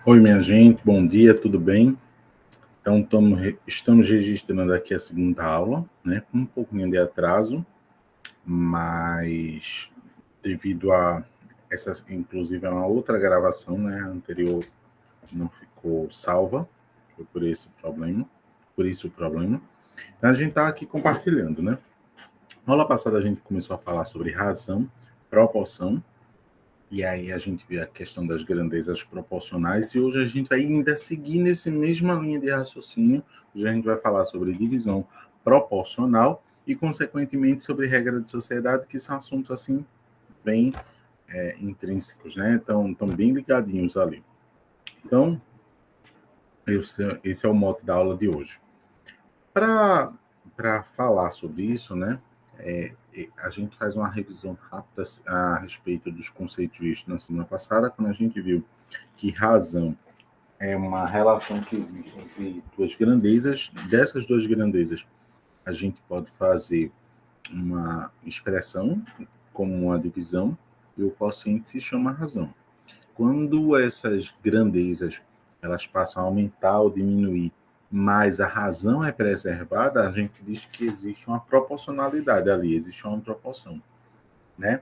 Oi, minha gente, bom dia, tudo bem? Então, estamos registrando aqui a segunda aula, né, com um pouquinho de atraso, mas devido a essa, inclusive, é uma outra gravação, né, a anterior não ficou salva, foi por isso o problema. Então, a gente está aqui compartilhando, né? Na aula passada a gente começou a falar sobre razão, proporção, e aí a gente vê a questão das grandezas proporcionais, e hoje a gente vai ainda seguir nessa mesma linha de raciocínio. Hoje a gente vai falar sobre divisão proporcional e, consequentemente, sobre regra de sociedade, que são assuntos assim bem intrínsecos, né? Estão bem ligadinhos ali. Então, esse é o mote da aula de hoje. Para falar sobre isso, né? A gente faz uma revisão rápida a respeito dos conceitos vistos na semana passada, quando a gente viu que razão é uma relação que existe entre duas grandezas. Dessas duas grandezas, a gente pode fazer uma expressão como uma divisão, e o quociente se chama razão. Quando essas grandezas elas passam a aumentar ou diminuir, mas a razão é preservada, a gente diz que existe uma proporcionalidade ali, existe uma proporção, né?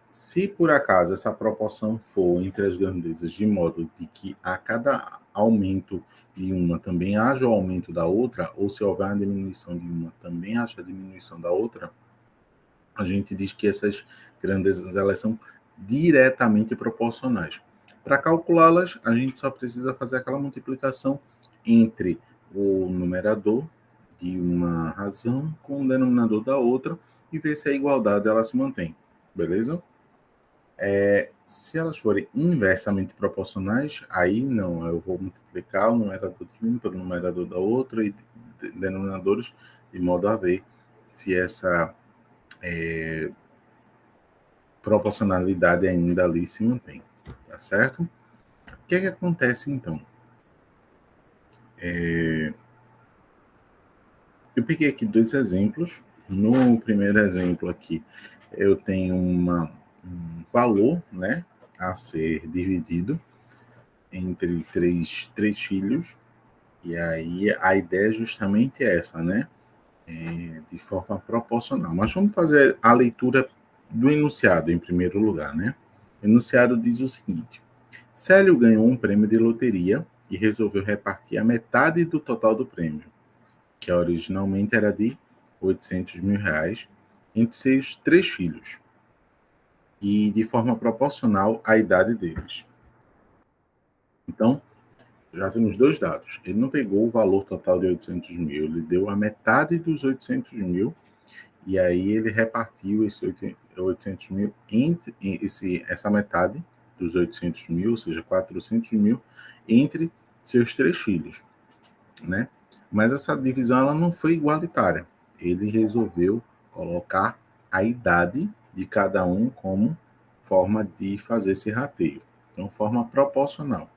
Se por acaso essa proporção for entre as grandezas de modo de que a cada aumento de uma também haja o aumento da outra, ou se houver uma diminuição de uma também haja a diminuição da outra, a gente diz que essas grandezas elas são diretamente proporcionais. Para calculá-las, a gente só precisa fazer aquela multiplicação entre o numerador de uma razão com o denominador da outra e ver se a igualdade ela se mantém, beleza? Se elas forem inversamente proporcionais, aí não, eu vou multiplicar o numerador de um pelo numerador da outra e denominadores de modo a ver se essa proporcionalidade ainda ali se mantém, tá certo? O que acontece então? Eu peguei aqui dois exemplos. No primeiro exemplo aqui, eu tenho um valor, né, a ser dividido entre três filhos, e aí a ideia é justamente essa, né? De forma proporcional. Mas vamos fazer a leitura do enunciado em primeiro lugar, né? O enunciado diz o seguinte: Célio ganhou um prêmio de loteria e resolveu repartir a metade do total do prêmio, que originalmente era de R$ 800.000, entre seus três filhos, e de forma proporcional à idade deles. Então, já temos dois dados. Ele não pegou o valor total de 800 mil, ele deu a metade dos 800 mil, e aí ele repartiu esse 800 mil entre essa metade dos 800 mil, ou seja, 400 mil, entre seus três filhos, né? Mas essa divisão ela não foi igualitária. Ele resolveu colocar a idade de cada um como forma de fazer esse rateio. Então, forma proporcional.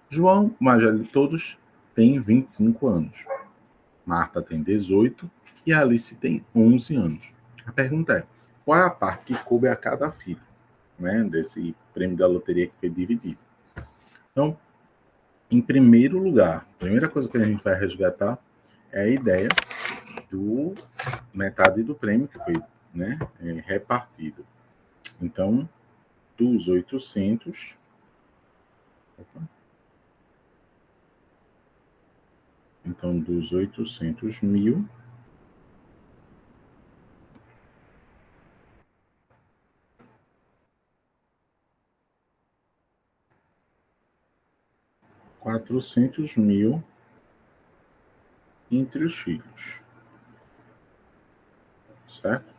João, o mais velho de todos, tem 25 anos. Marta tem 18 e a Alice tem 11 anos. A pergunta é, qual é a parte que coube a cada filho, né, desse prêmio da loteria que foi dividido? Então, em primeiro lugar, a primeira coisa que a gente vai resgatar é a ideia do metade do prêmio que foi, né, repartido. Então, dos 800... Então, dos 800 mil, R$ 400.000 entre os filhos, certo?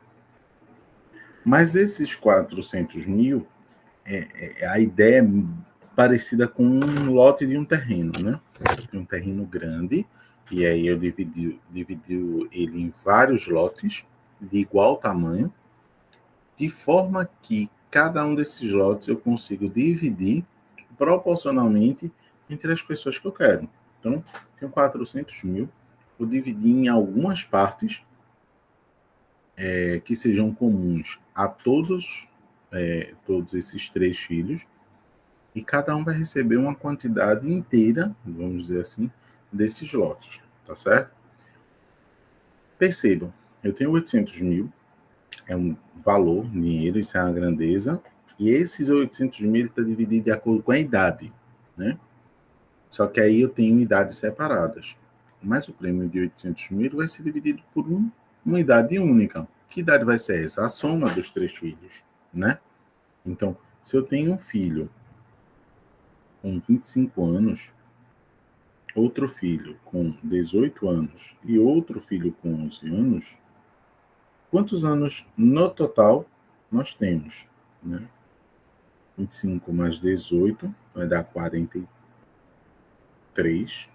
Mas esses 400 mil, a ideia é parecida com um lote de um terreno, né? Um terreno grande, e aí eu dividi ele em vários lotes de igual tamanho, de forma que cada um desses lotes eu consigo dividir proporcionalmente entre as pessoas que eu quero. Então, tenho 400 mil, eu dividi em algumas partes que sejam comuns a todos esses três filhos, E cada um vai receber uma quantidade inteira, vamos dizer assim, desses lotes, tá certo? Percebam, eu tenho 800 mil, é um valor, dinheiro, isso é uma grandeza, e esses 800 mil está dividido de acordo com a idade, né? Só que aí eu tenho idades separadas. Mas o prêmio de 800 mil vai ser dividido por uma idade única. Que idade vai ser essa? A soma dos três filhos, né? Então, se eu tenho um filho com 25 anos, outro filho com 18 anos e outro filho com 11 anos, quantos anos no total nós temos, né? 25 mais 18 vai dar 43.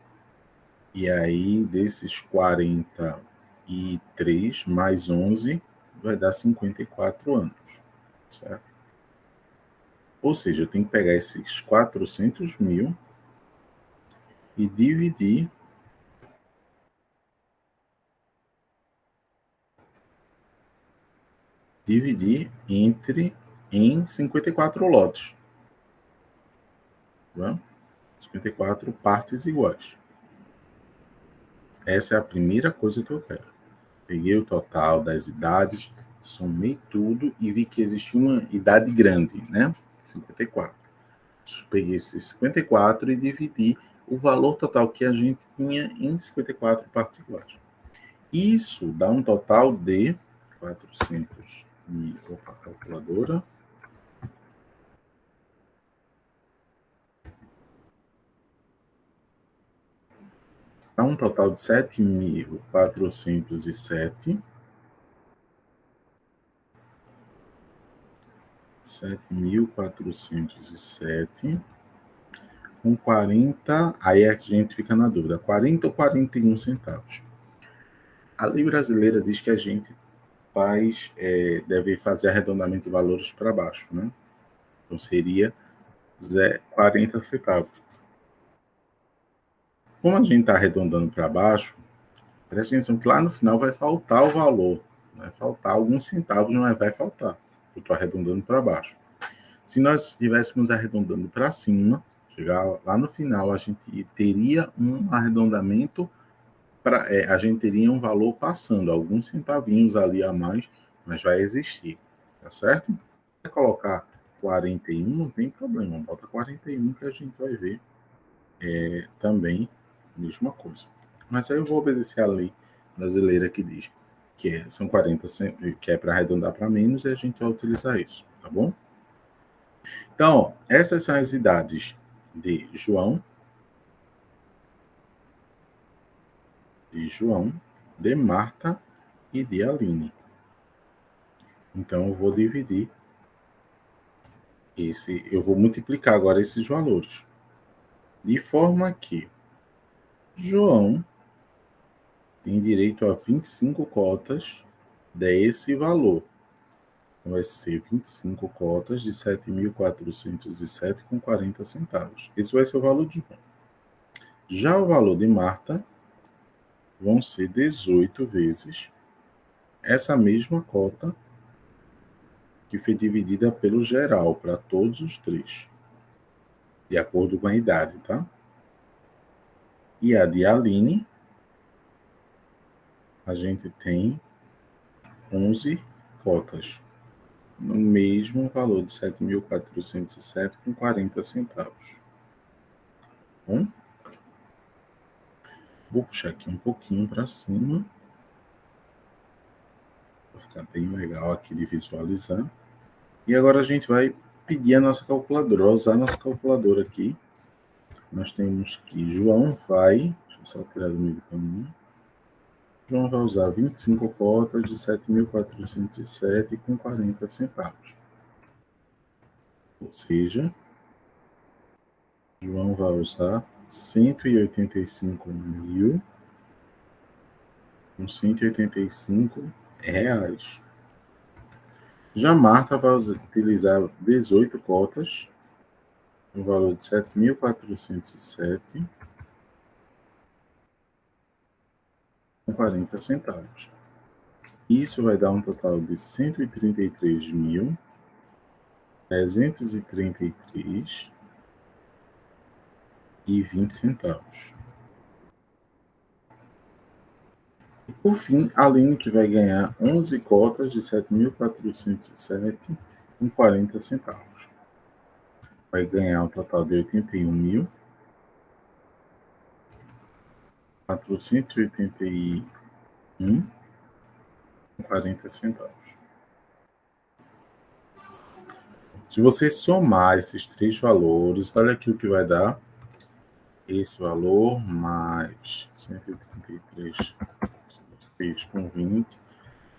E aí, desses 43 mais 11, vai dar 54 anos, certo? Ou seja, eu tenho que pegar esses 400 mil e dividir em 54 lotes, tá? 54 partes iguais. Essa é a primeira coisa que eu quero. Peguei o total das idades, somei tudo e vi que existia uma idade grande, né? 54. Peguei esses 54 e dividi o valor total que a gente tinha em 54 partes iguais. Isso dá um total de 400 mil. Opa, calculadora. Dá um total de 7.407. 7.407 com 40, aí a gente fica na dúvida, 40 ou 41 centavos. A lei brasileira diz que a gente deve fazer arredondamento de valores para baixo, né? Então seria 40 centavos. Como a gente está arredondando para baixo, presta atenção que lá no final vai faltar o valor, vai faltar alguns centavos, mas vai faltar. Eu estou arredondando para baixo. Se nós estivéssemos arredondando para cima, chegar lá no final, a gente teria um arredondamento, a gente teria um valor passando, alguns centavinhos ali a mais, mas vai existir, tá certo? Se colocar 41, não tem problema, bota 41 que a gente vai ver também a mesma coisa. Mas aí eu vou obedecer a lei brasileira que diz são 40 centavos, que é para arredondar para menos, e a gente vai utilizar isso, tá bom? Então, essas são as idades de João, de Marta e de Aline. Então, eu vou dividir eu vou multiplicar agora esses valores. De forma que João tem direito a 25 cotas desse valor. Então, vai ser 25 cotas de 7.407 com 40 centavos. Esse vai ser o valor de João. Já o valor de Marta vão ser 18 vezes essa mesma cota que foi dividida pelo geral, para todos os três, de acordo com a idade, tá? E a de Aline, a gente tem 11 cotas, no mesmo valor de 7.407 com 40 centavos. Bom, vou puxar aqui um pouquinho para cima, para ficar bem legal aqui de visualizar. E agora a gente vai pedir a nossa calculadora, usar a nossa calculadora aqui. Nós temos que João vai, deixa eu só tirar do meio do caminho. João vai usar 25 cotas de 7.407 com 40 centavos. Ou seja, João vai usar 185 mil com 185 reais. Já Marta vai utilizar 18 cotas, no valor de 7.407 com 40 centavos. Isso vai dar um total de 133.333 R$ 1,20. E, por fim, a Aline, que vai ganhar 11 cotas de 7.407,40. Vai ganhar um total de 81.481,40. Se você somar esses três valores, olha aqui o que vai dar. Esse valor mais 133,20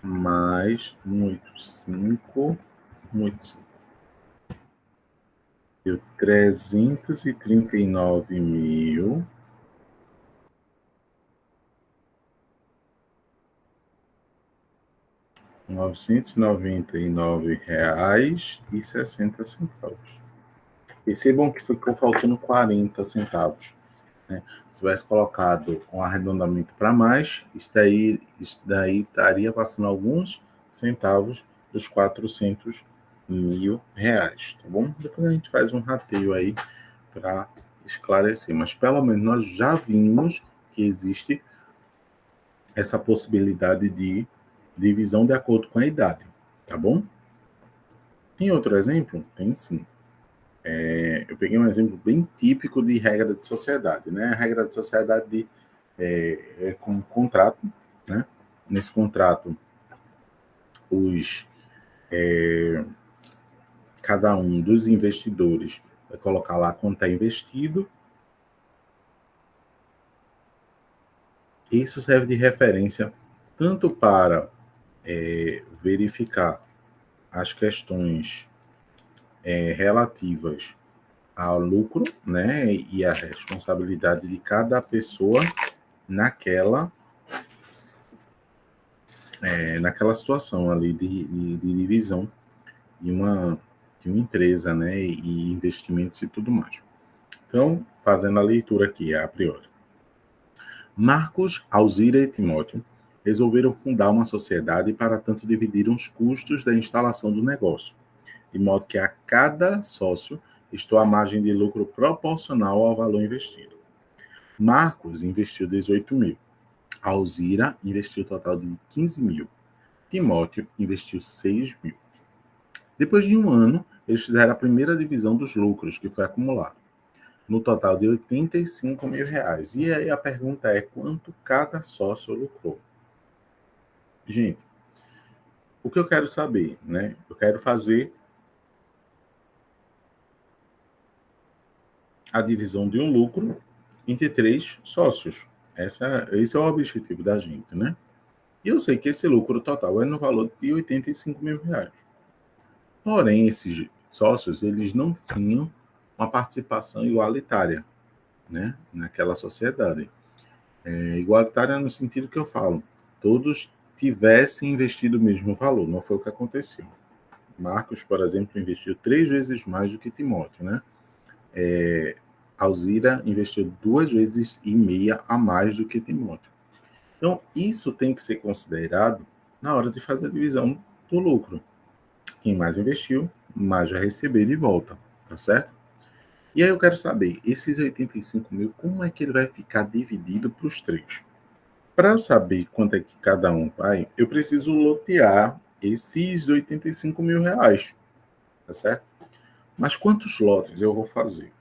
mais 185, 185. Deu 339.000 R$ 999,60. Percebam que ficou faltando 40 centavos. Né? Se tivesse colocado um arredondamento para mais, isso daí estaria passando alguns centavos dos R$ 400.000, tá bom? Depois a gente faz um rateio aí para esclarecer, mas pelo menos nós já vimos que existe essa possibilidade de divisão de acordo com a idade, tá bom? Tem outro exemplo? Tem sim. Eu peguei um exemplo bem típico de regra de sociedade, né? A regra de sociedade é com um contrato, né? Nesse contrato, cada um dos investidores vai colocar lá quanto está investido. Isso serve de referência tanto para verificar as questões relativas ao lucro, né, e a responsabilidade de cada pessoa naquela situação ali de divisão de uma empresa, né, e investimentos e tudo mais. Então, fazendo a leitura aqui, a priori. Marcos, Alzira e Timóteo resolveram fundar uma sociedade e, para tanto, dividiram os custos da instalação do negócio, de modo que a cada sócio estou à margem de lucro proporcional ao valor investido. Marcos investiu 18.000. Alzira investiu um total de 15.000. Timóteo investiu 6.000. Depois de um ano, eles fizeram a primeira divisão dos lucros que foi acumulado, no total de R$ 85.000. E aí a pergunta é, quanto cada sócio lucrou? Gente, o que eu quero saber, né? Eu quero fazer a divisão de um lucro entre 3 sócios. Esse é o objetivo da gente, né? E eu sei que esse lucro total é no valor de R$ 85.000. Porém, esses sócios, eles não tinham uma participação igualitária, né, naquela sociedade. Igualitária no sentido que eu falo, todos tivessem investido o mesmo valor, não foi o que aconteceu. Marcos, por exemplo, investiu 3 vezes mais do que Timóteo, né? Alzira investiu 2,5 vezes a mais do que Timóteo. Então, isso tem que ser considerado na hora de fazer a divisão do lucro. Quem mais investiu, mais vai receber de volta, tá certo? E aí eu quero saber, esses 85.000, como é que ele vai ficar dividido para os 3? Para eu saber quanto é que cada um vai, eu preciso lotear esses R$ 85.000, tá certo? Mas quantos lotes eu vou fazer?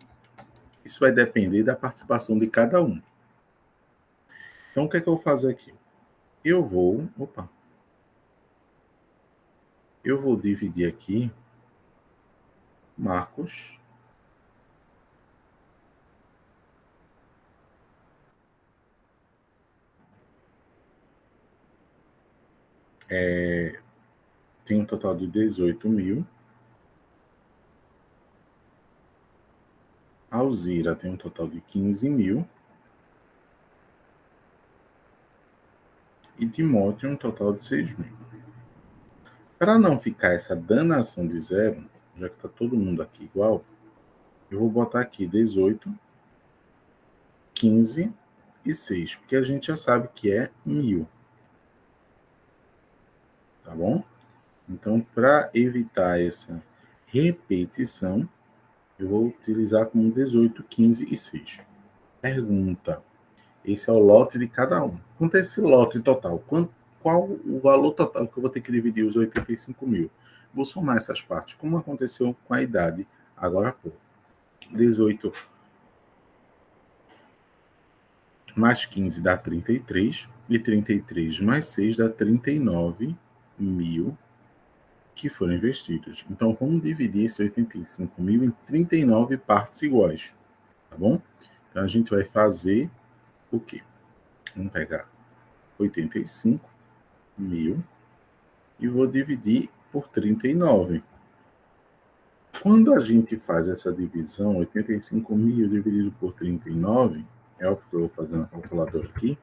Isso vai depender da participação de cada um. Então, o que é que eu vou fazer aqui? Eu vou dividir aqui Marcos tem um total de 18.000. Alzira tem um total de 15.000. E Timóteo um total de 6.000. Para não ficar essa danação de zero, já que está todo mundo aqui igual, eu vou botar aqui 18, 15 e 6, porque a gente já sabe que é 1.000. Tá bom? Então, para evitar essa repetição, eu vou utilizar como 18, 15 e 6. Pergunta. Esse é o lote de cada um. Quanto é esse lote total? Qual o valor total que eu vou ter que dividir os 85 mil? Vou somar essas partes, como aconteceu com a idade agora há pouco. 18 mais 15 dá 33, e 33 mais 6 dá 39 mil que foram investidos. Então, vamos dividir esse 85 mil em 39 partes iguais, tá bom? Então, a gente vai fazer o quê? Vamos pegar 85 mil e vou dividir por 39. Quando a gente faz essa divisão, 85 mil dividido por 39, é o que eu vou fazer na calculadora aqui,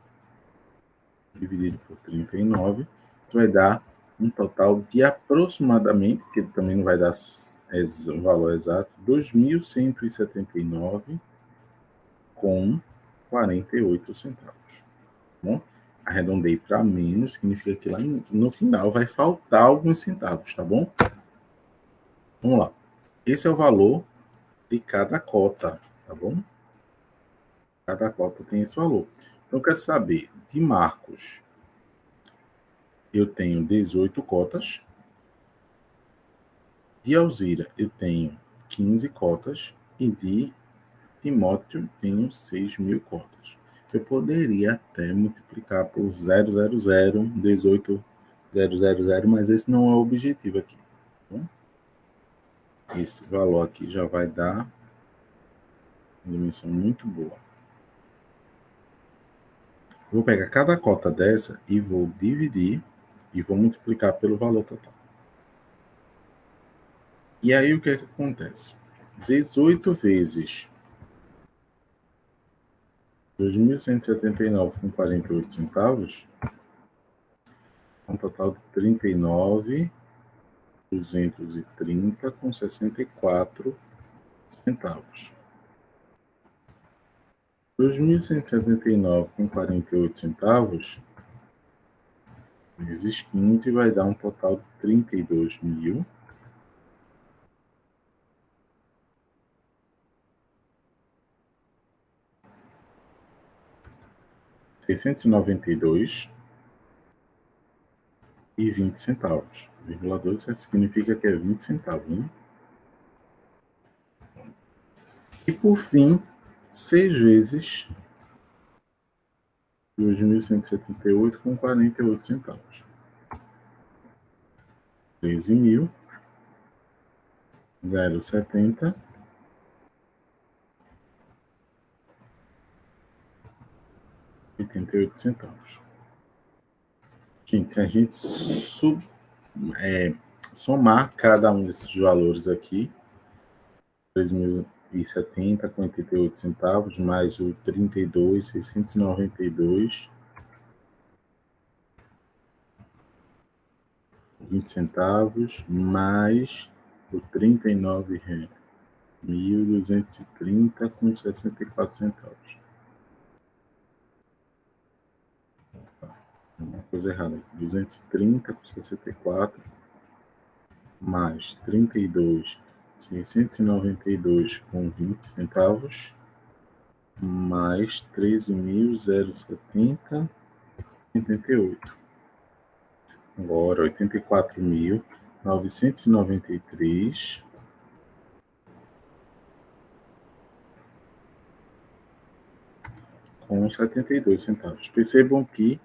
dividido por 39, vai dar um total de aproximadamente, porque também não vai dar o valor exato, 2.179 com 48 centavos. Bom, arredondei para menos, significa que lá no final vai faltar alguns centavos, tá bom? Vamos lá. Esse é o valor de cada cota, tá bom? Cada cota tem esse valor. Então, eu quero saber, de Marcos, eu tenho 18 cotas. De Alzira, eu tenho 15 cotas. E de Timóteo, tenho 6.000 cotas. Eu poderia até multiplicar por 000, 18.000, mas esse não é o objetivo aqui. Tá bom? Esse valor aqui já vai dar uma dimensão muito boa. Vou pegar cada cota dessa e vou dividir e vou multiplicar pelo valor total. E aí o que é que acontece? 18 vezes 2.179 com 48 centavos, um total de 39.230 com 64 centavos. 2.179 com 48 centavos vezes 15 vai dar um total de 32.000. 692 e 20 centavos. 0,2 significa que é 20 centavos, né? E por fim, 6 vezes 2.178 com 48 centavos. 13.070 88 centavos. Gente, se a gente somar cada um desses valores aqui, 2.070 com 88 centavos, mais o 32, 692, 20 centavos, mais o 39.230 com 64 centavos. Uma coisa errada aqui. 230 com 64, mais 32, 692 com 20 centavos, mais 13.070, 88. Agora, 84.993 com 72 centavos. Percebam que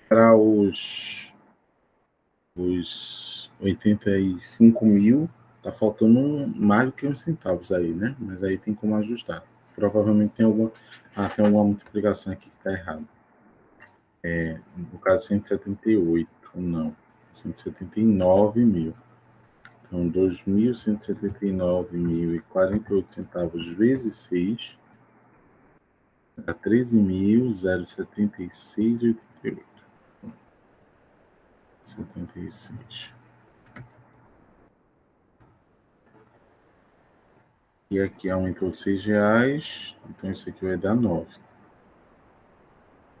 para os 85 mil, tá faltando mais do que uns centavos aí, né? Mas aí tem como ajustar. Provavelmente tem alguma multiplicação aqui que está errada. No caso, 178, não. 179 mil. Então, 2.179.048 centavos vezes 6 dá 13.076,88. 76. E aqui aumentou R$6, então isso aqui vai dar 9.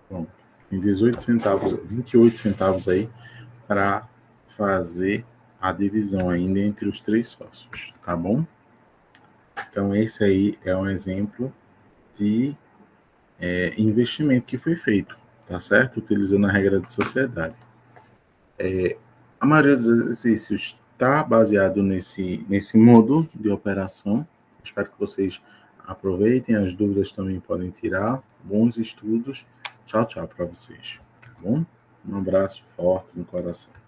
Pronto. Tem 18 centavos, 28 centavos aí para fazer a divisão ainda entre os 3 sócios, tá bom? Então esse aí é um exemplo de investimento que foi feito, tá certo? Utilizando a regra de sociedade. A maioria dos exercícios está baseado nesse modo de operação. Espero que vocês aproveitem, as dúvidas também podem tirar. Bons estudos. Tchau, tchau para vocês. Tá bom? Um abraço forte no coração.